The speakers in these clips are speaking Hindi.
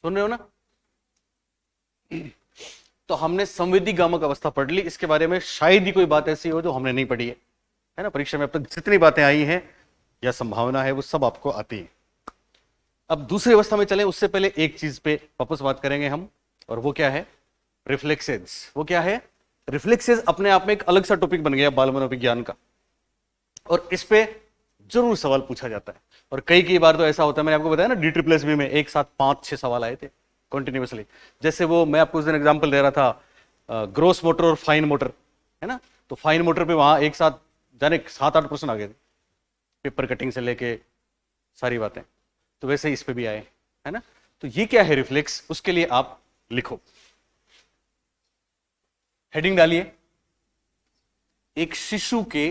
सुन रहे हो ना? तो हमने संवेदी गामक अवस्था पढ़ ली, इसके बारे में शायद ही कोई बात ऐसी हो जो हमने नहीं पढ़ी है ना? परीक्षा में अब तक जितनी बातें आई हैं या संभावना है वो सब आपको आती है। अब दूसरी अवस्था में चलें, उससे पहले एक चीज पे वापस बात करेंगे हम, और वो क्या है? रिफ्लेक्सेस। वो क्या है? रिफ्लेक्सेस अपने आप में एक अलग सा टॉपिक बन गया बाल मनोविज्ञान का, और इस पे जरूर सवाल पूछा जाता है। और कई बार तो ऐसा होता है, मैंने आपको बताया ना DSSB में एक साथ 5-6 सवाल आए थे कंटिन्यूअसली। जैसे वो मैं आपको उस दिन एग्जांपल दे रहा था, ग्रोस मोटर और फाइन मोटर, है ना? तो फाइन मोटर पे वहां एक साथ जाने 7-8 प्रश्न आ गए थे, पेपर कटिंग से लेके सारी बातें। तो वैसे ही इस पे भी आए, है ना? तो ये क्या है रिफ्लेक्स, उसके लिए आप लिखो, हेडिंग डालिए, एक शिशु के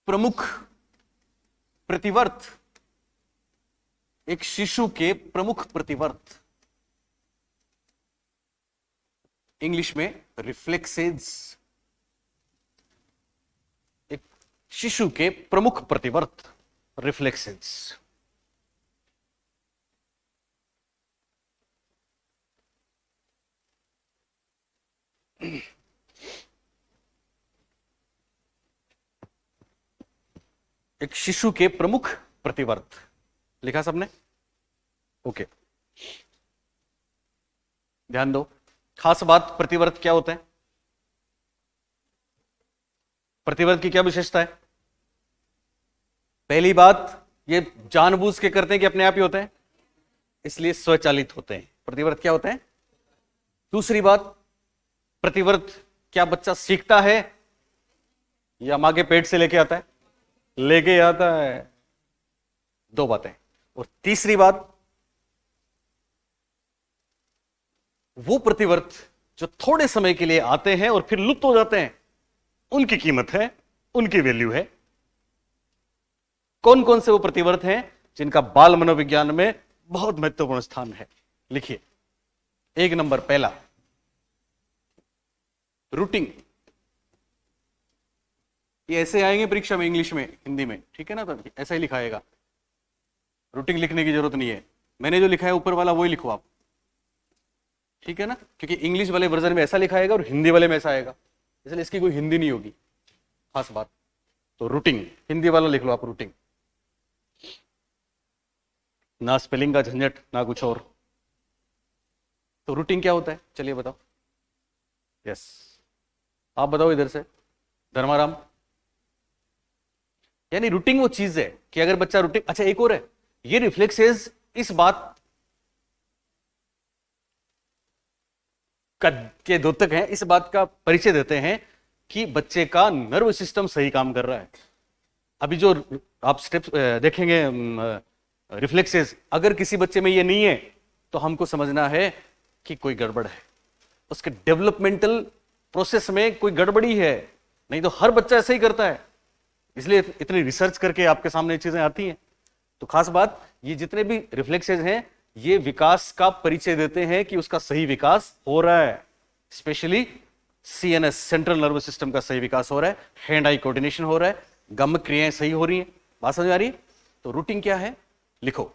प्रमुख प्रतिवर्त, एक शिशु के प्रमुख प्रतिवर्त, इंग्लिश में रिफ्लेक्सेस। एक शिशु के प्रमुख प्रतिवर्त, रिफ्लेक्सेस। एक शिशु के प्रमुख प्रतिवर्त लिखा सबने? ओके, ध्यान दो, खास बात, प्रतिवर्त क्या होता है? प्रतिवर्त की क्या विशेषता है? पहली बात, ये जानबूझ के करते हैं कि अपने आप ही होते हैं, इसलिए स्वचालित होते हैं। प्रतिवर्त क्या होते हैं? दूसरी बात, प्रतिवर्त क्या बच्चा सीखता है या मां के पेट से लेके आता है? लेके आता है। दो बातें। और तीसरी बात, वो प्रतिवर्त जो थोड़े समय के लिए आते हैं और फिर लुप्त हो जाते हैं, उनकी कीमत है, उनकी वैल्यू है। कौन कौन से वो प्रतिवर्त हैं जिनका बाल मनोविज्ञान में बहुत महत्वपूर्ण स्थान है? लिखिए, एक नंबर, पहला रूटिंग। ये ऐसे आएंगे परीक्षा में, इंग्लिश में, हिंदी में, ठीक है ना? तो ऐसा ही लिखाएगा, रूटिंग लिखने की जरूरत नहीं है। मैंने जो लिखा है ऊपर वाला वही लिखो आप, ठीक है ना? क्योंकि इंग्लिश वाले वर्जन में ऐसा लिखाएगा और हिंदी वाले में ऐसा आएगा, इसलिए इसकी कोई हिंदी नहीं होगी, खास बात। तो रूटिंग, हिंदी वाला लिख लो आप, रूटिंग। ना स्पेलिंग का झंझट ना कुछ और। तो रूटिंग क्या होता है, चलिए बताओ। यस, आप बताओ इधर से, धर्माराम। यानी रूटिंग वो चीज है कि अगर बच्चा रूटिंग, अच्छा एक और है, ये रिफ्लेक्सेस इस बात के द्योतक हैं, इस बात का परिचय देते हैं कि बच्चे का नर्व सिस्टम सही काम कर रहा है। अभी जो आप स्टेप्स देखेंगे रिफ्लेक्सेस, अगर किसी बच्चे में ये नहीं है तो हमको समझना है कि कोई गड़बड़ है, उसके डेवलपमेंटल प्रोसेस में कोई गड़बड़ी है। नहीं तो हर बच्चा ऐसे ही करता है, इसलिए इतनी रिसर्च करके आपके सामने चीजें आती हैं। तो खास बात, ये जितने भी रिफ्लेक्सेस हैं ये विकास का परिचय देते हैं कि उसका सही विकास हो रहा है, specially CNS, central nervous system का सही विकास हो रहा है, हैंड आई कोऑर्डिनेशन हो रहा है, गम क्रियाएं सही हो रही हैं। बात समझ आ रही है? तो रूटिंग क्या है, लिखो,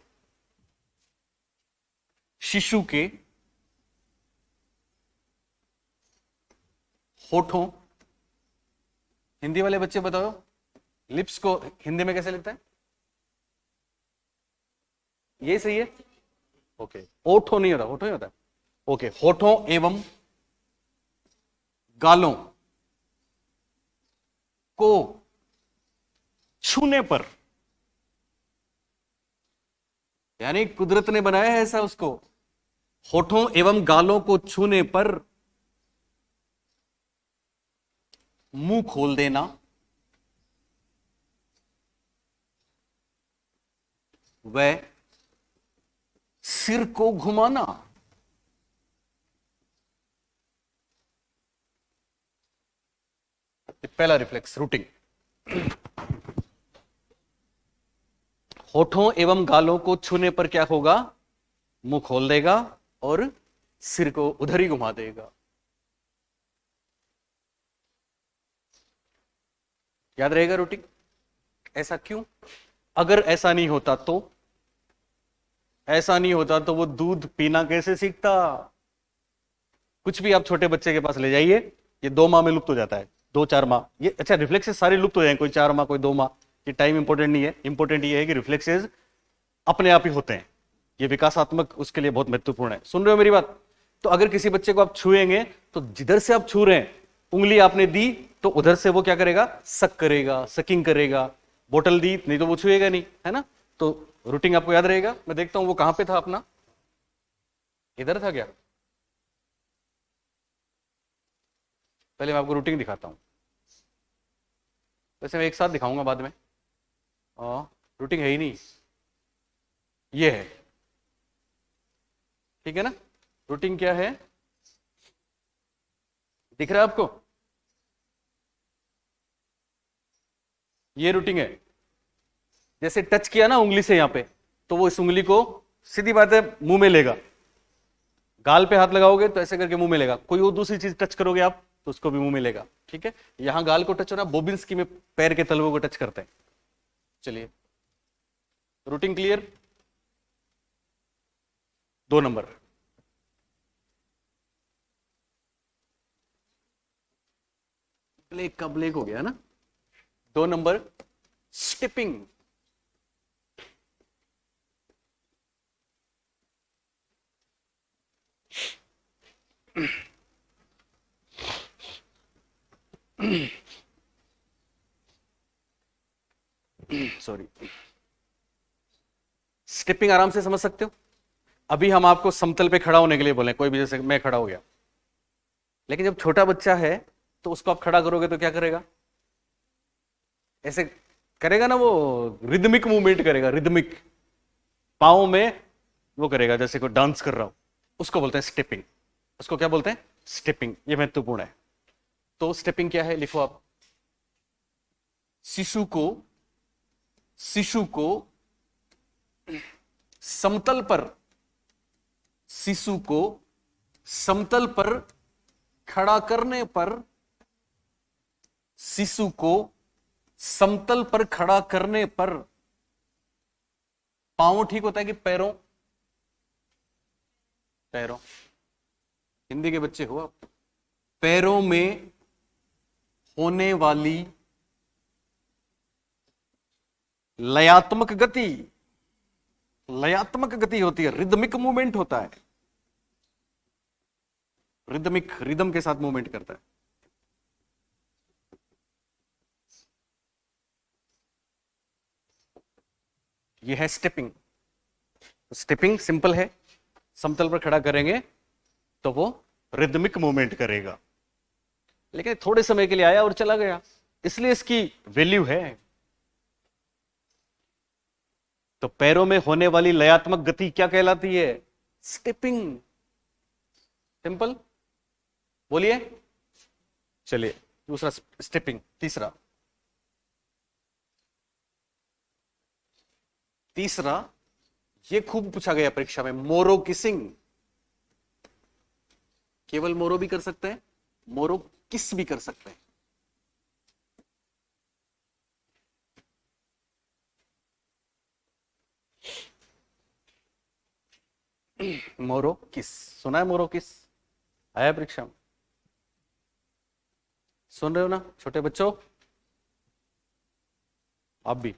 शिशु के होठों, हिंदी वाले बच्चे बताओ, लिप्स को हिंदी में कैसे लिखता है? ये सही है? ओके, होठों नहीं होता, होठों ही होता है। ओके, होठों एवं गालों को छूने पर, यानी कुदरत ने बनाया है ऐसा उसको, होठों एवं गालों को छूने पर मुंह खोल देना, वह सिर को घुमाना। पहला रिफ्लेक्स, रूटिंग। होठों एवं गालों को छूने पर क्या होगा? मुंह खोल देगा और सिर को उधर ही घुमा देगा। याद रहेगा रूटिंग? ऐसा क्यों? अगर ऐसा नहीं होता तो ऐसा नहीं होता तो वो दूध पीना कैसे सीखता? कुछ भी आप छोटे बच्चे के पास ले जाइए, ये 2 माह में लुप्त हो जाता है, 2-4 माह। ये अच्छा, रिफ्लेक्सेस सारे लुप्त हो जाएंगे, कोई 4 माह कोई 2 माह, ये टाइम इंपॉर्टेंट नहीं है। इंपॉर्टेंट ये है कि रिफ्लेक्सेस अपने आप ही होते हैं, ये विकासात्मक उसके लिए बहुत महत्वपूर्ण है। सुन रहे हो मेरी बात? तो अगर किसी बच्चे को आप छुएंगे तो जिधर से आप छू रहे हैं, उंगली आपने दी तो उधर से वो क्या करेगा? सक करेगा, सकिंग करेगा। बोतल दी नहीं तो वो छुएगा नहीं, है ना? तो रूटीन आपको याद रहेगा। मैं देखता हूं वो कहां पे था अपना, इधर था क्या? पहले मैं आपको रूटीन दिखाता हूं, वैसे मैं एक साथ दिखाऊंगा बाद में। रूटीन है ही नहीं, ये है, ठीक है ना? रूटीन क्या है, दिख रहा है आपको? ये रूटीन है। जैसे टच किया ना उंगली से यहां पे, तो वो इस उंगली को सीधी बात है मुंह में लेगा। गाल पे हाथ लगाओगे तो ऐसे करके मुंह में लेगा। कोई और दूसरी चीज टच करोगे आप तो उसको भी मुंह में लेगा, ठीक है? यहां गाल को टच होना, बोबिन्स्की में पैर के तलवों को टच करते हैं। चलिए, रूटीन क्लियर? 2 नंबर, ब्लेक का ब्लेक हो गया ना। 2 नंबर, स्टिपिंग। सॉरी, स्टिपिंग आराम से समझ सकते हो। अभी हम आपको समतल पे खड़ा होने के लिए बोले, कोई भी, जैसे मैं खड़ा हो गया, लेकिन जब छोटा बच्चा है तो उसको आप खड़ा करोगे तो क्या करेगा? ऐसे करेगा ना, वो रिदमिक मूवमेंट करेगा, रिदमिक पाँव में वो करेगा जैसे कोई डांस कर रहा हो, उसको बोलते हैं स्टेपिंग। उसको क्या बोलते हैं? स्टेपिंग। ये महत्वपूर्ण है। तो स्टेपिंग क्या है, लिखो आप। शिशु को समतल पर, शिशु को समतल पर खड़ा करने पर, शिशु को समतल पर खड़ा करने पर, पांव ठीक होता है कि पैरों? पैरों। हिंदी के बच्चे हो आप। पैरों में होने वाली लयात्मक गति, लयात्मक गति होती है, रिदमिक मूवमेंट होता है, रिदमिक, रिदम के साथ मूवमेंट करता है। यह है स्टेपिंग। स्टेपिंग सिंपल है, समतल पर खड़ा करेंगे तो वो रिदमिक मूवमेंट करेगा। लेकिन थोड़े समय के लिए आया और चला गया, इसलिए इसकी वैल्यू है। तो पैरों में होने वाली लयात्मक गति क्या कहलाती है? स्टेपिंग। सिंपल, बोलिए। चलिए, दूसरा स्टेपिंग। तीसरा, ये खूब पूछा गया परीक्षा में, मोरो किसिंग। केवल मोरो भी कर सकते हैं, मोरो किस भी कर सकते हैं। मोरो किस सुना है? मोरो किस आया परीक्षा में? सुन रहे हो ना छोटे बच्चों? आप भी।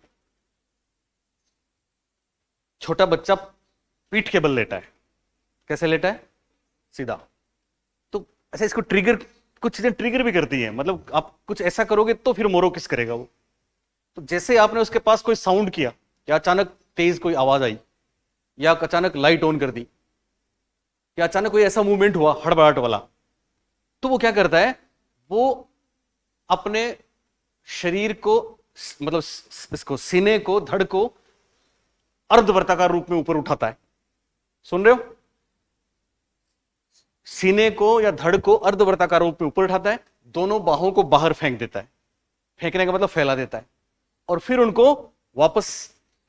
छोटा बच्चा पीठ के बल लेटा है, कैसे लेटा है? सीधा। तो अच्छा, इसको ट्रिगर, कुछ चीजें ट्रिगर भी करती हैं, मतलब आप कुछ ऐसा करोगे तो फिर मोरो किस करेगा वो। तो जैसे आपने उसके पास कोई साउंड किया, या अचानक तेज कोई आवाज आई, या अचानक लाइट ऑन कर दी, या अचानक कोई ऐसा मूवमेंट हुआ हड़बड़ाहट वाला, तो वो क्या करता है? वो अपने शरीर को, मतलब इसको, सीने को, धड़ को अर्धवर्ताकार रूप में ऊपर उठाता है। सुन रहे हो? सीने को या धड़ को अर्धवर्ताकार रूप में ऊपर उठाता है, दोनों बाहों को बाहर फेंक देता है। फेंकने का मतलब फैला देता है, और फिर उनको वापस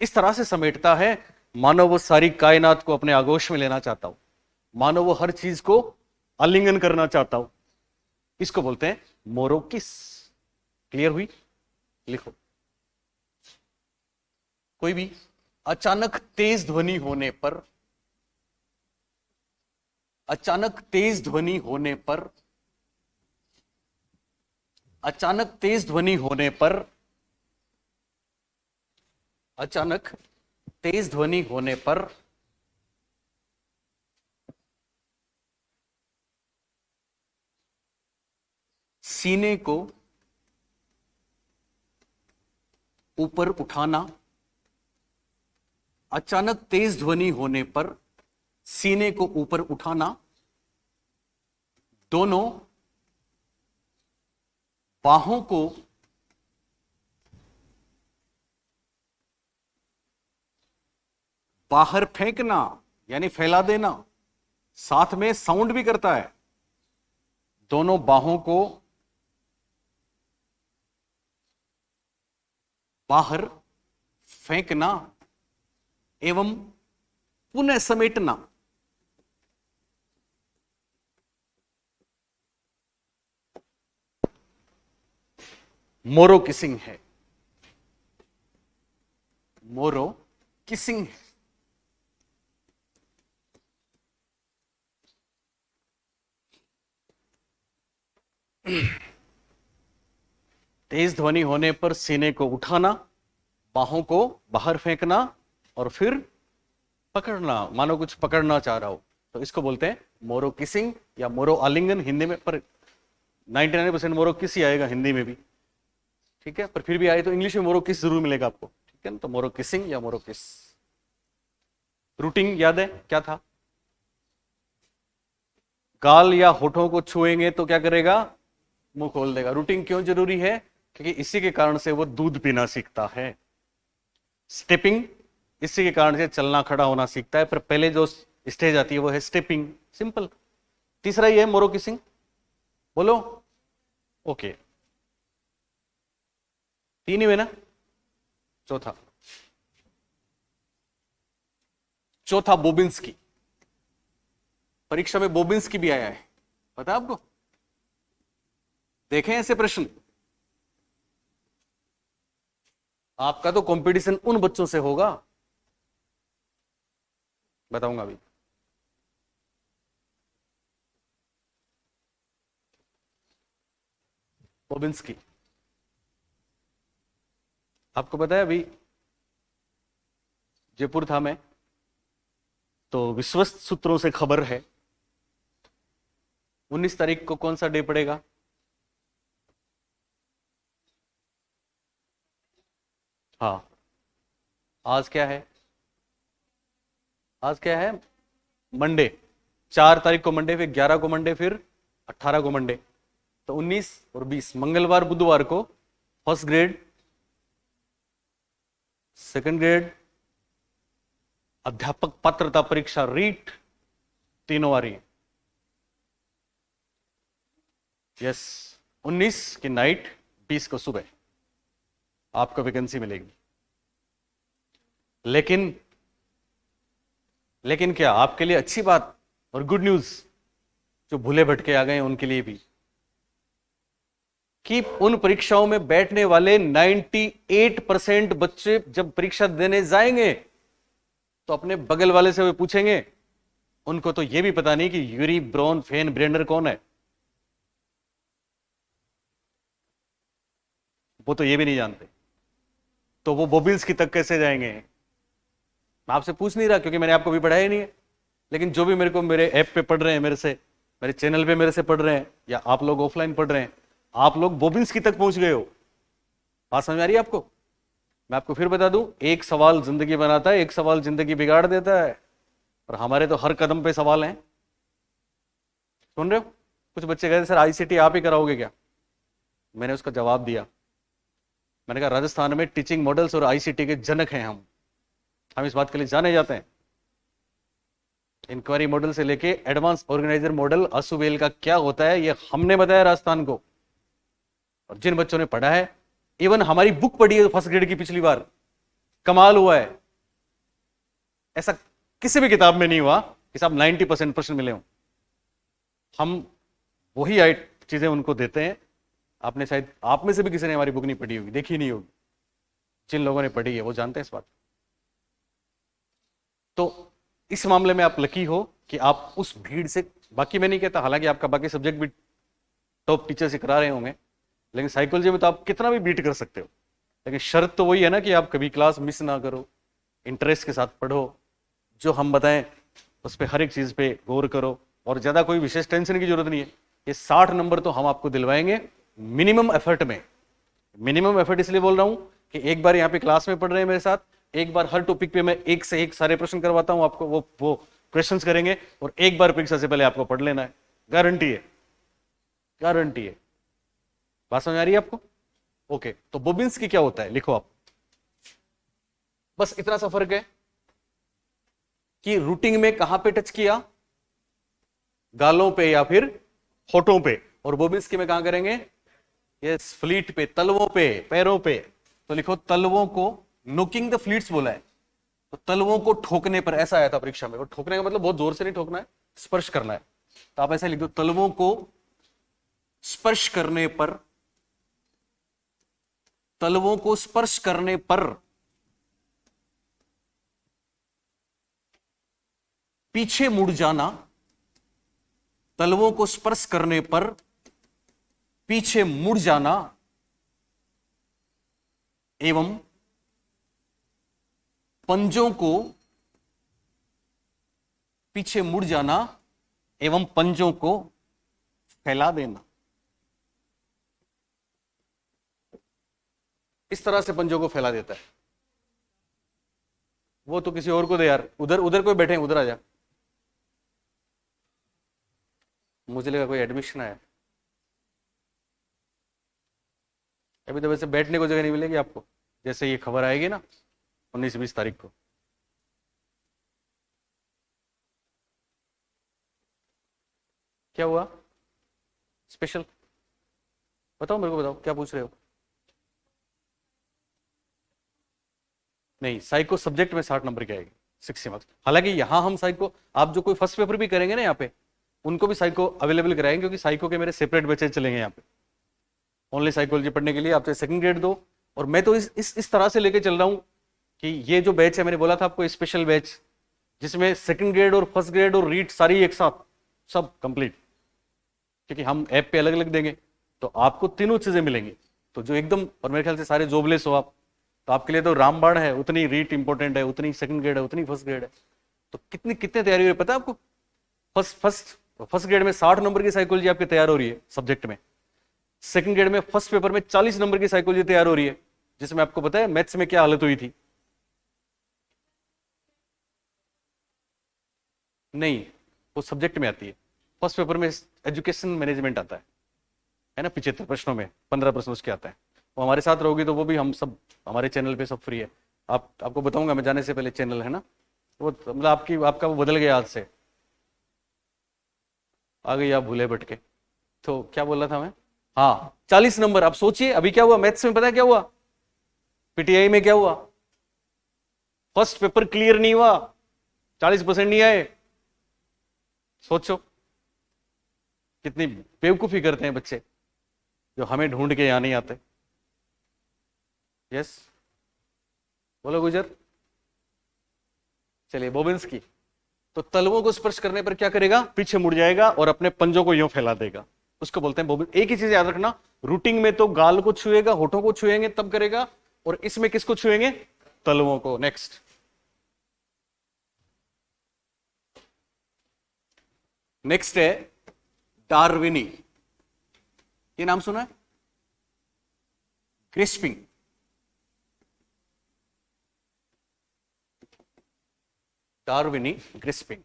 इस तरह से समेटता है मानो वो सारी कायनात को अपने आगोश में लेना चाहता हो, मानो वो हर चीज को आलिंगन करना चाहता हो। इसको बोलते हैं मोरो किस। क्लियर हुई? लिखो। कोई भी अचानक तेज ध्वनि होने पर अचानक तेज ध्वनि होने पर, अचानक तेज ध्वनि होने पर, अचानक तेज ध्वनि होने पर सीने को ऊपर उठाना, अचानक तेज ध्वनि होने पर सीने को ऊपर उठाना, दोनों बाहों को बाहर फेंकना यानी फैला देना, साथ में साउंड भी करता है, दोनों बाहों को बाहर फेंकना एवं पुनः समेटना। मोरो किसिंग है, मोरो किसिंग है। तेज ध्वनि होने पर सीने को उठाना, बाहों को बाहर फेंकना और फिर पकड़ना, मानो कुछ पकड़ना चाह रहा हो, तो इसको बोलते हैं मोरो किसिंग या मोरो आलिंगन हिंदी में। पर 99% मोरो किस ही आएगा हिंदी में भी, ठीक है, पर फिर भी आए तो इंग्लिश में मोरो किस जरूर मिलेगा आपको, ठीक है ना। तो मोरो किसिंग या मोरो किस। रूटिंग याद है क्या था? गाल या होठों को छुएंगे तो क्या करेगा? मुंह खोल देगा। रूटिंग क्यों जरूरी है? क्योंकि इसी के कारण से वो दूध पीना सीखता है। स्टेपिंग, इसी के कारण से चलना खड़ा होना सीखता है, पर पहले जो स्टेज आती है वो है स्टेपिंग, सिंपल। तीसरा ही है मोरो किसिंग, बोलो। ओके, तीन ही में ना। चौथा, चौथा बोबिंस्की। परीक्षा में बोबिंस्की भी आया है, पता है आपको? देखें ऐसे प्रश्न। आपका तो कंपटीशन उन बच्चों से होगा, बताऊंगा अभी। बोबिंस्की, आपको पता है अभी जयपुर था मैं, तो विश्वस्त सूत्रों से खबर है 19 तारीख को कौन सा डे पड़ेगा? हाँ, आज क्या है? आज क्या है? मंडे। 4 तारीख को मंडे, फिर 11 को मंडे, फिर 18 को मंडे, तो 19 और 20 मंगलवार बुधवार को फर्स्ट ग्रेड, सेकंड ग्रेड, अध्यापक पात्रता परीक्षा रीट, तीनों आ रही है। यस, 19 की नाइट, 20 को सुबह आपको वैकेंसी मिलेगी। लेकिन क्या आपके लिए अच्छी बात और गुड न्यूज, जो भूले भटके आ गए उनके लिए भी, कि उन परीक्षाओं में बैठने वाले 98% बच्चे जब परीक्षा देने जाएंगे तो अपने बगल वाले से वे पूछेंगे, उनको तो यह भी पता नहीं कि यूरी ब्रॉन फेन ब्रेंडर कौन है, वो तो ये भी नहीं जानते, तो वो बोबिंस्की तक कैसे जाएंगे? मैं आपसे पूछ नहीं रहा क्योंकि मैंने आपको भी पढ़ाया ही नहीं है, लेकिन जो भी मेरे को मेरे ऐप पे पढ़ रहे हैं, मेरे से, मेरे चैनल पे मेरे से पढ़ रहे हैं, या आप लोग ऑफलाइन पढ़ रहे हैं, आप लोग बोबिंस्की तक पहुंच गए हो। बात समझ आ रही है आपको? मैं आपको फिर बता दूं, एक सवाल जिंदगी बनाता है, एक सवाल जिंदगी बिगाड़ देता है, और हमारे तो हर कदम पे सवाल हैं। सुन रहे हो? कुछ बच्चे कहते सर आईसीटी आप ही कराओगे क्या? मैंने उसका जवाब दिया, मैंने कहा राजस्थान में टीचिंग मॉडल्स और आईसीटी के जनक हैं हम इस बात के लिए जाने जाते हैं। इंक्वायरी मॉडल से लेके एडवांस ऑर्गेनाइजर मॉडल असुबेल का क्या होता है ये हमने बताया राजस्थान को, और जिन बच्चों ने पढ़ा है, इवन हमारी बुक पढ़ी है फर्स्ट ग्रेड की पिछली बार, कमाल हुआ है। ऐसा किसी भी किताब में नहीं हुआ कि साहब 90% प्रश्न मिले हों। हम वही चीजें उनको देते हैं। आपने शायद, आप में से भी किसी ने हमारी बुक नहीं पढ़ी होगी, देखी नहीं होगी, जिन लोगों ने पढ़ी है वो जानते हैं इस बात। तो इस मामले में आप लकी हो कि आप उस भीड़ से, बाकी मैं नहीं कहता, हालांकि आपका बाकी सब्जेक्ट भी टॉप टीचर से करा रहे होंगे, लेकिन साइकोलॉजी में तो आप कितना भी बीट कर सकते हो, लेकिन शर्त तो वही है ना कि आप कभी क्लास मिस ना करो, इंटरेस्ट के साथ पढ़ो, जो हम बताएं उस पर हर एक चीज पे गौर करो, और ज्यादा कोई विशेष टेंशन की जरूरत नहीं है। ये 60 नंबर तो हम आपको दिलवाएंगे मिनिमम एफर्ट में। मिनिमम एफर्ट इसलिए बोल रहा हूं कि एक बार यहाँ पे क्लास में पढ़ रहे हैं मेरे साथ, एक बार हर टॉपिक पे मैं एक से एक सारे प्रश्न करवाता हूं आपको, वो क्वेश्चंस करेंगे, और एक बार परीक्षा से पहले आपको पढ़ लेना है, गारंटी है, गारंटी है। बात समझ आ रही है आपको? ओके, तो बोबिन्स्की क्या होता है लिखो आप, बस इतना सा फर्क है कि रूटिंग में कहां पे टच किया, गालों पे या फिर होठों पे, और बोबिन्स्की में कहां करेंगे, ये फ्लीट पे, तलवों पे, पैरों पे। तो लिखो तलवों को, नोकिंग द फ्लीट्स बोला है, तो तलवों को ठोकने पर, ऐसा आया था परीक्षा में, और ठोकने का मतलब बहुत जोर से नहीं ठोकना है, स्पर्श करना है, तो आप ऐसा लिख दो, तलवों को स्पर्श करने पर, तलवों को स्पर्श करने पर पीछे मुड़ जाना, तलवों को स्पर्श करने पर पीछे मुड़ जाना, एवं पंजों को पीछे मुड़ जाना एवं पंजों को फैला देना। इस तरह से पंजों को फैला देता है। वो तो किसी और को दे यार, उधर उधर कोई बैठे हैं, उधर आ जा, मुझे लगा कोई एडमिशन आया। अभी तो वैसे बैठने को जगह नहीं मिलेगी आपको, जैसे ये खबर आएगी ना 19-20 तारीख को। क्या हुआ स्पेशल, बताओ मेरे को, बताओ क्या पूछ रहे हो? नहीं, साइको सब्जेक्ट में 60 नंबर की आएगी, 60 मार्क्स। हालांकि यहां हम साइको, आप जो कोई फर्स्ट पेपर भी करेंगे ना यहाँ पे, उनको भी साइको अवेलेबल कराएंगे, क्योंकि साइको के मेरे सेपरेट बैचेज चलेंगे यहाँ पे, ओनली साइकोलॉजी पढ़ने के लिए। आप चाहे सेकंड ग्रेड दो, और मैं तो इस तरह से लेके चल रहा हूँ कि ये जो बैच है, मैंने बोला था आपको स्पेशल बैच, जिसमें सेकंड ग्रेड और फर्स्ट ग्रेड और रीट सारी एक साथ सब कंप्लीट, क्योंकि हम ऐप पे अलग अलग देंगे, तो आपको तीनों चीजें मिलेंगी। तो जो एकदम, और मेरे ख्याल से सारे जॉबलेस हो आप, तो आपके लिए तो रामबाण है, उतनी रीट इंपॉर्टेंट है, उतनी सेकंड ग्रेड है, उतनी फर्स्ट ग्रेड है। तो कितने तैयारी हो रही है पता है आपको? फर्स्ट ग्रेड में 60 नंबर की साइकोलॉजी आपकी तैयार हो रही है सब्जेक्ट में। सेकंड ग्रेड में फर्स्ट पेपर में 40 नंबर की साइकोलॉजी तैयार हो रही है, जिसमें आपको पता है मैथ्स में क्या हालत हुई थी? नहीं, वो सब्जेक्ट में आती है। फर्स्ट पेपर में एजुकेशन मैनेजमेंट आता है ना, 75 प्रश्नों में 15 प्रश्न उसके आता है। वो हमारे साथ रहोगी तो वो भी हम सब, हमारे चैनल पे सब फ्री है। आपको बताऊंगा मैं जाने से पहले, चैनल है ना वो, मतलब आपका वो बदल गया आज से, आ गई आप भूले भटके। तो क्या बोल रहा था मैं? हाँ, 40 नंबर। आप सोचिए अभी क्या हुआ मैथ्स में, पता है क्या हुआ? पीटीआई में क्या हुआ? फर्स्ट पेपर क्लियर नहीं हुआ, 40% नहीं आए। सोचो कितनी बेवकूफी करते हैं बच्चे, जो हमें ढूंढ के यहां नहीं आते। यस, बोलो गुजर। चलिए, बोबिन्स्की तो तलवों को स्पर्श करने पर क्या करेगा? पीछे मुड़ जाएगा और अपने पंजों को यूं फैला देगा, उसको बोलते हैं बोबिन। एक ही चीज याद रखना, रूटिंग में तो गाल को छुएगा, होठों को छुएंगे तब करेगा, और इसमें किसको छुएंगे? तलवों को। नेक्स्ट, नेक्स्ट है डार्विनी। ये नाम सुना है? ग्रिस्पिंग, डार्विनी ग्रिस्पिंग।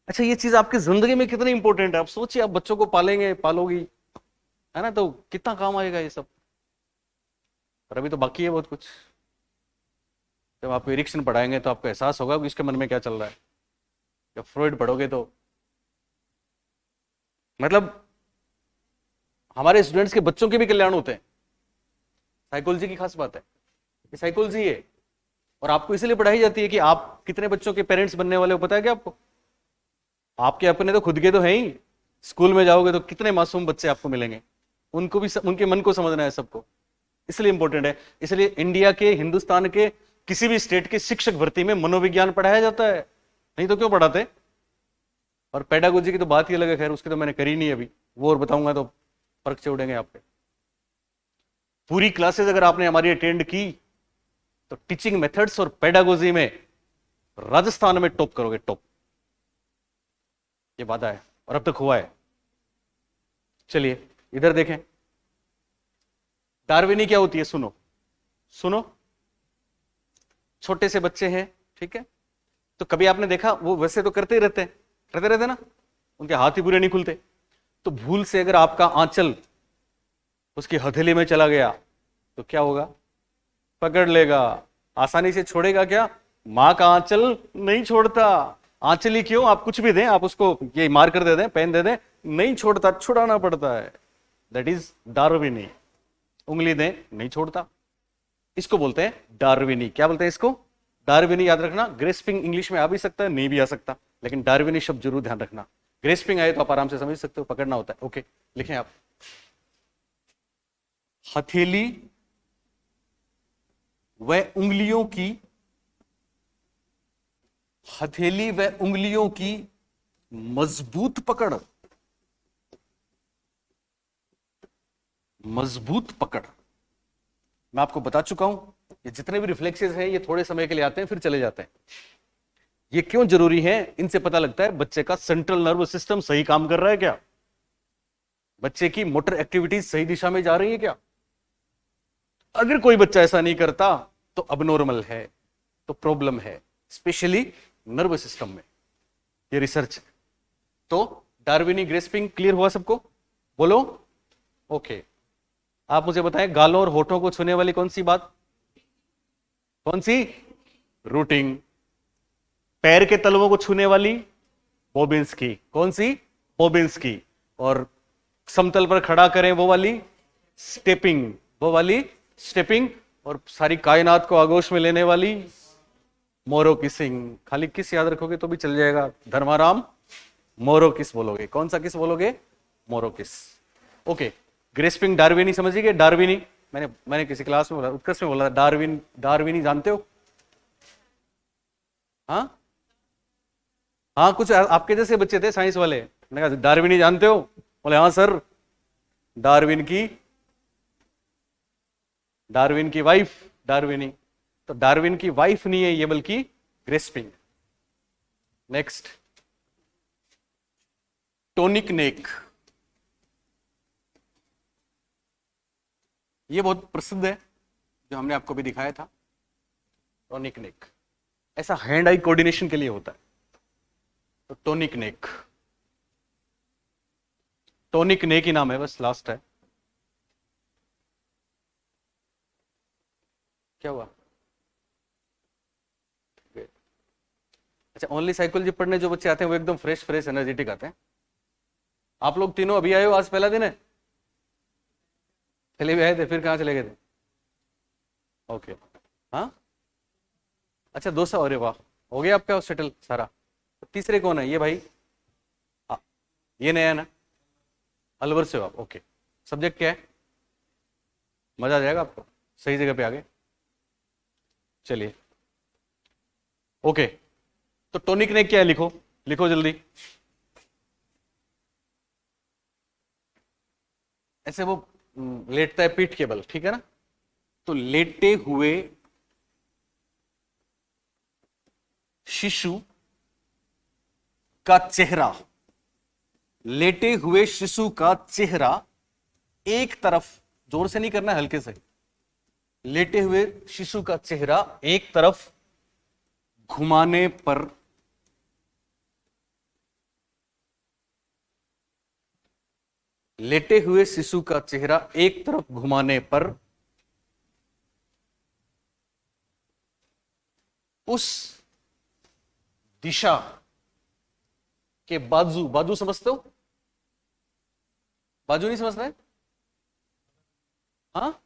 अच्छा, ये चीज आपकी जिंदगी में कितनी इंपॉर्टेंट है, आप सोचिए। आप बच्चों को पालेंगे, पालोगी, है ना, तो कितना काम आएगा ये सब। पर अभी तो बाकी है बहुत कुछ। जब आपको इरिक्शन पढ़ाएंगे तो आपको एहसास होगा कि इसके मन में क्या चल रहा है। जब फ्रॉइड पढ़ोगे तो, मतलब हमारे स्टूडेंट्स के बच्चों के भी कल्याण होते हैं। साइकोलॉजी की खास बात है, ये साइकोलॉजी है, और आपको इसलिए पढ़ाई जाती है कि आप कितने बच्चों के पेरेंट्स बनने वाले हो पता है क्या आपको? आपके अपने तो खुद के तो हैं ही। स्कूल में जाओगे तो कितने मासूम बच्चे आपको मिलेंगे, उनको भी, उनके मन को समझना है सबको, इसलिए इंपॉर्टेंट है। इसलिए इंडिया के, हिंदुस्तान के किसी भी स्टेट के शिक्षक भर्ती में मनोविज्ञान पढ़ाया जाता है, नहीं तो क्यों पढ़ाते? और पेडागोजी की तो बात ही अलग है, खैर उसकी तो मैंने करी नहीं अभी, वो और बताऊंगा तो फर्क से उड़ेंगे आपके। पूरी क्लासेस अगर आपने हमारी अटेंड की तो टीचिंग मेथड्स और पेडागोजी में राजस्थान में टॉप करोगे, टॉप, ये वादा है और अब तक हुआ है। चलिए इधर देखें, डार्विनी क्या होती है, सुनो सुनो। छोटे से बच्चे हैं, ठीक है, तो कभी आपने देखा, वो वैसे तो करते ही करते रहते ना, उनके हाथ ही पूरे नहीं खुलते, तो भूल से अगर आपका आंचल उसकी हथेली में चला गया तो क्या होगा, पकड़ लेगा, आसानी से छोड़ेगा क्या, मां का आंचल नहीं छोड़ता। आंचल ही क्यों, आप कुछ भी दें, आप उसको ये मार्कर दे दें, पेन दे दें, नहीं छोड़ता, छुड़ाना पड़ता है। दैट इज डार्विनी। उंगली दें, नहीं छोड़ता, इसको बोलते हैं डार्विनी। क्या बोलते हैं इसको, डार्विनी। याद रखना, ग्रेस्पिंग इंग्लिश में आ भी सकता है, नहीं भी आ सकता, लेकिन डार्विनी शब्द जरूर ध्यान रखना। ग्रेस्पिंग आए तो आप आराम से समझ सकते हो, पकड़ना होता है। ओके, लिखें आप, हथेली व उंगलियों की, हथेली व उंगलियों की मजबूत पकड़, मजबूत पकड़। मैं आपको बता चुका हूं, ये जितने भी रिफ्लेक्सेस हैं ये थोड़े समय के लिए आते हैं फिर चले जाते हैं। ये क्यों जरूरी है, इनसे पता लगता है बच्चे का सेंट्रल नर्वस सिस्टम सही काम कर रहा है क्या, बच्चे की मोटर एक्टिविटीज सही दिशा में जा रही है क्या। अगर कोई बच्चा ऐसा नहीं करता तो अबनॉर्मल है, तो प्रॉब्लम है, स्पेशली नर्वस सिस्टम में। ये रिसर्च। तो डार्विनी ग्रेस्पिंग क्लियर हुआ सबको, बोलो ओके। आप मुझे बताएं, गालों और होठों को छूने वाली कौन सी बात, कौन सी, रूटिंग। पैर के तलवों को छूने वाली बॉबिन्स की, कौन सी, बॉबिन्स की। और समतल पर खड़ा करें वो वाली स्टेपिंग, वो वाली स्टेपिंग। और सारी कायनात को आगोश में लेने वाली मोरो किसिंग। खाली किस याद रखोगे तो भी चल जाएगा, धर्माराम मोरो किस बोलोगे, कौन सा किस बोलोगे, मोरो किस। ओके, ग्रेस्पिंग डार्विनी समझ गए, डार्विनी। मैंने किसी क्लास में बोला, उत्कर्ष में बोला डार्विन, डार्विनी जानते हो, हाँ हाँ, कुछ आपके जैसे बच्चे थे साइंस वाले, मैंने कहा डार्विनी जानते हो, बोले हाँ सर, डार्विन की वाइफ डार्विनी। तो डार्विन की वाइफ नहीं है ये, बल्कि ग्रेस्पिंग। नेक्स्ट, टोनिक नेक। ये बहुत प्रसिद्ध है, जो हमने आपको भी दिखाया था। टोनिक नेक ऐसा हैंड आई कोऑर्डिनेशन के लिए होता है। तो टोनिक नेक, टोनिक नेक ही नाम है, बस लास्ट है। क्या हुआ, अच्छा, ओनली साइकोलॉजी पढ़ने जो बच्चे आते हैं वो एकदम फ्रेश फ्रेश एनर्जेटिक आते हैं। आप लोग तीनों अभी आए हो, आज पहला दिन है, पहले भी आए थे, फिर कहां चले गए थे, ओके, हाँ, अच्छा 200, अरे वाह, हो गया आपका सेटल सारा। तो तीसरे कौन है, ये भाई, ये नया है ना, अलवर से हो आप, ओके। सब्जेक्ट क्या है, मजा आ जाएगा आपको, सही जगह पे आ गए। चलिए ओके, तो टोनिक ने क्या है, लिखो लिखो जल्दी। ऐसे वो लेटता है पीठ के बल, ठीक है ना, तो लेटे हुए शिशु का चेहरा, लेटे हुए शिशु का चेहरा एक तरफ, जोर से नहीं करना है, हल्के से, लेटे हुए शिशु का चेहरा एक तरफ घुमाने पर लेटे हुए शिशु का चेहरा एक तरफ घुमाने पर उस दिशा के बाजू, बाजू समझते हो, बाजू नहीं समझ रहे, हाँ,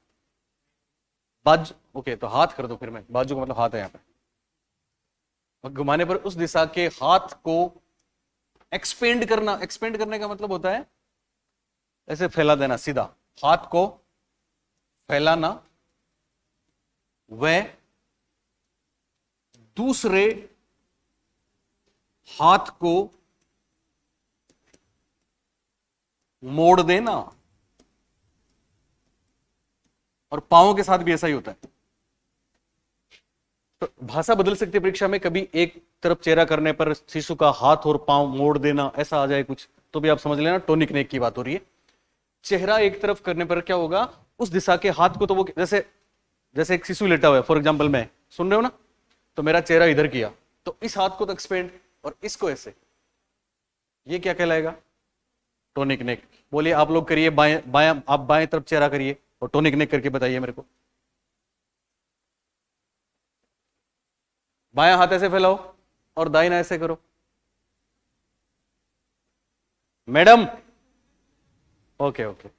बाजू, ओके, तो हाथ कर दो फिर, मैं बाजू का मतलब हाथ है यहां पे, और घुमाने पर उस दिशा के हाथ को एक्सपेंड करना, एक्सपेंड करने का मतलब होता है ऐसे फैला देना, सीधा हाथ को फैलाना, वह दूसरे हाथ को मोड़ देना। और पांवों के साथ भी ऐसा ही होता है। तो भाषा बदल सकती है परीक्षा में, कभी एक तरफ चेहरा करने पर शिशु का हाथ और पांव मोड़ देना ऐसा आ जाए कुछ, तो भी आप समझ लेना टोनिक नेक की बात हो रही है। चेहरा एक तरफ करने पर क्या होगा, उस दिशा के हाथ को तो वो जैसे जैसे एक शिशु लेटा हुआ है फॉर एग्जांपल, मैं सुन रहे हो ना, तो मेरा चेहरा इधर किया, तो इस हाथ को तो एक्सपेंड और इसको ऐसे, ये क्या कहलाएगा, टोनिक नेक। बोलिए आप लोग करिए, बाएं बाएं, आप बाएं तरफ चेहरा करिए और टोनिक नेक करके बताइए मेरे को। बायां हाथ ऐसे फैलाओ और दाहिना ऐसे करो। मैडम ओके ओके,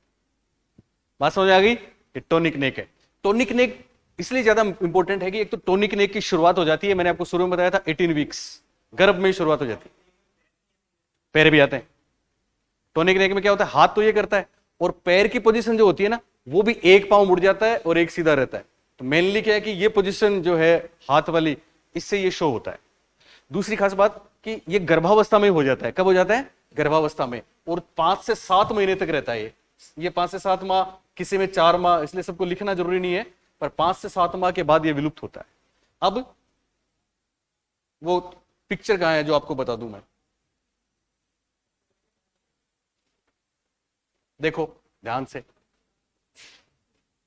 बात समझ आ गई। ये टोनिक नेक है। टोनिक नेक इसलिए ज्यादा इंपॉर्टेंट है कि एक तो टोनिक नेक की शुरुआत हो जाती है, मैंने आपको शुरू में बताया था 18 वीक्स, गर्भ में ही शुरुआत हो जाती है। पैर भी आते हैं। टोनिक नेक में क्या होता है, हाथ तो ये करता है और पैर की पोजीशन जो होती है ना, वो भी एक पांव मुड़ जाता है और एक सीधा रहता है। तो मेनली क्या है कि ये पोजीशन जो है हाथ वाली, इससे ये शो होता है। दूसरी खास बात कि ये गर्भावस्था में हो जाता है। कब हो जाता है, गर्भावस्था में, और 5 से 7 महीने तक रहता है ये 5 से 7 माह, किसी में 4 माह, इसलिए सबको लिखना जरूरी नहीं है, पर 5 से 7 माह के बाद ये विलुप्त होता है। अब वो पिक्चर कहां है जो आपको बता दूं मैं, देखो ध्यान से।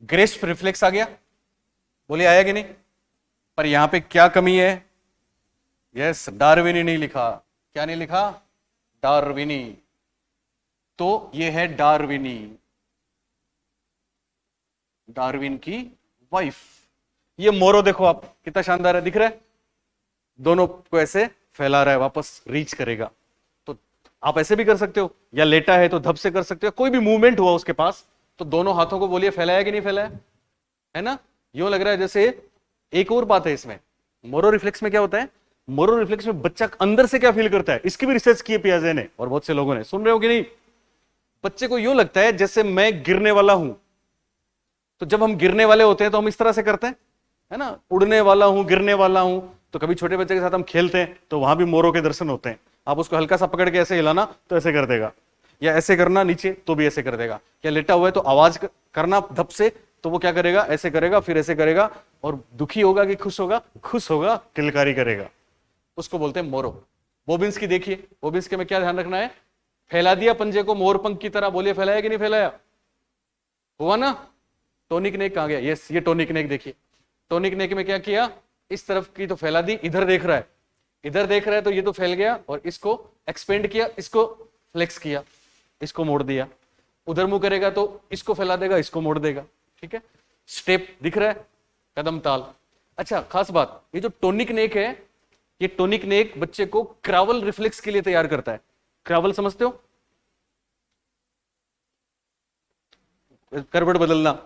ग्रेस्प रिफ्लेक्स आ गया, बोलिए आया कि नहीं। पर यहां पे क्या कमी है, यस डार्विनी नहीं लिखा। क्या नहीं लिखा, डार्विनी। तो ये है डार्विनी, डार्विन की वाइफ। ये मोरो देखो आप, कितना शानदार है, दिख रहा है, दोनों को ऐसे फैला रहा है, वापस रीच करेगा। तो आप ऐसे भी कर सकते हो, या लेटा है तो धप से कर सकते हो, कोई भी मूवमेंट हुआ उसके पास तो दोनों हाथों को बोलिए फैलाया कि नहीं फैलाया, है ना। यूं लग रहा है जैसे, एक और बात है इसमें, मोरो रिफ्लेक्स में क्या होता है, मोरो रिफ्लेक्स में बच्चा अंदर से क्या फील करता है, इसकी भी रिसर्च की है पियाजे ने और बहुत से लोगों ने, सुन रहे हो कि नहीं। बच्चे को यूं लगता है जैसे मैं गिरने वाला हूं, तो जब हम गिरने वाले होते हैं तो हम इस तरह से करते हैं, है ना, उड़ने वाला हूं, गिरने वाला हूं। तो कभी छोटे बच्चे के साथ हम खेलते हैं तो वहां भी मोरों के दर्शन होते हैं। आप उसको हल्का सा पकड़ के ऐसे हिलाना तो ऐसे कर देगा, या ऐसे करना नीचे तो भी ऐसे कर देगा, या लेटा हुआ है तो आवाज करना धप से तो वो क्या करेगा, ऐसे करेगा, फिर ऐसे करेगा। और दुखी होगा कि खुश होगा, खुश होगा, किलकारी करेगा, उसको बोलते हैं मोरो। बोबिन्स की देखिए, बोबिन्स के में क्या ध्यान रखना है, फैला दिया पंजे को मोरपंख की तरह, बोलिए फैलाया कि नहीं फैलाया, हुआ ना। टोनिक नेक कहां गया, यस ये टोनिक नेक देखिए। टोनिक नेक में क्या किया, इस तरफ की तो फैला दी, इधर देख रहा है, इधर देख रहा है तो ये तो फैल गया, और इसको एक्सपेंड किया, इसको फ्लेक्स किया, इसको मोड़ दिया। उधर मुंह करेगा तो इसको फैला देगा, इसको मोड़ देगा, ठीक है। स्टेप दिख रहा है, कदम ताल। अच्छा खास बात, ये जो टोनिक नेक है, ये टोनिक नेक बच्चे को क्रावल रिफ्लेक्स के लिए तैयार करता है। क्रावल समझते हो, करवट बदलना,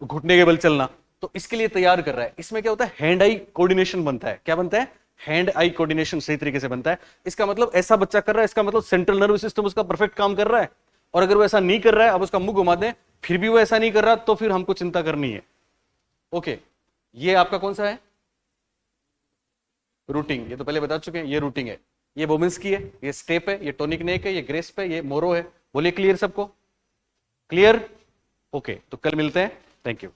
घुटने के बल चलना, तो इसके लिए तैयार कर रहा है। इसमें क्या होता है, हैंड आई कोऑर्डिनेशन बनता है। क्या बनता है, हैंड आई कोऑर्डिनेशन सही तरीके से बनता है। इसका मतलब ऐसा बच्चा कर रहा है, इसका मतलब सेंट्रल नर्व सिस्टम उसका परफेक्ट काम कर रहा है। और अगर वो ऐसा नहीं कर रहा है, अब उसका मुंह घुमा दें फिर भी वो ऐसा नहीं कर रहा, तो फिर हमको चिंता करनी है। ओके, ये आपका कौन सा है, रूटिंग, ये तो पहले बता चुके हैं, ये रूटिंग है, ये बोबिन्स की है, ये स्टेप है, ये टोनिक नेक है, ये ग्रेस्प है, ये मोरो है। बोलिए क्लियर सबको, क्लियर। ओके, तो कल मिलते हैं, थैंक यू।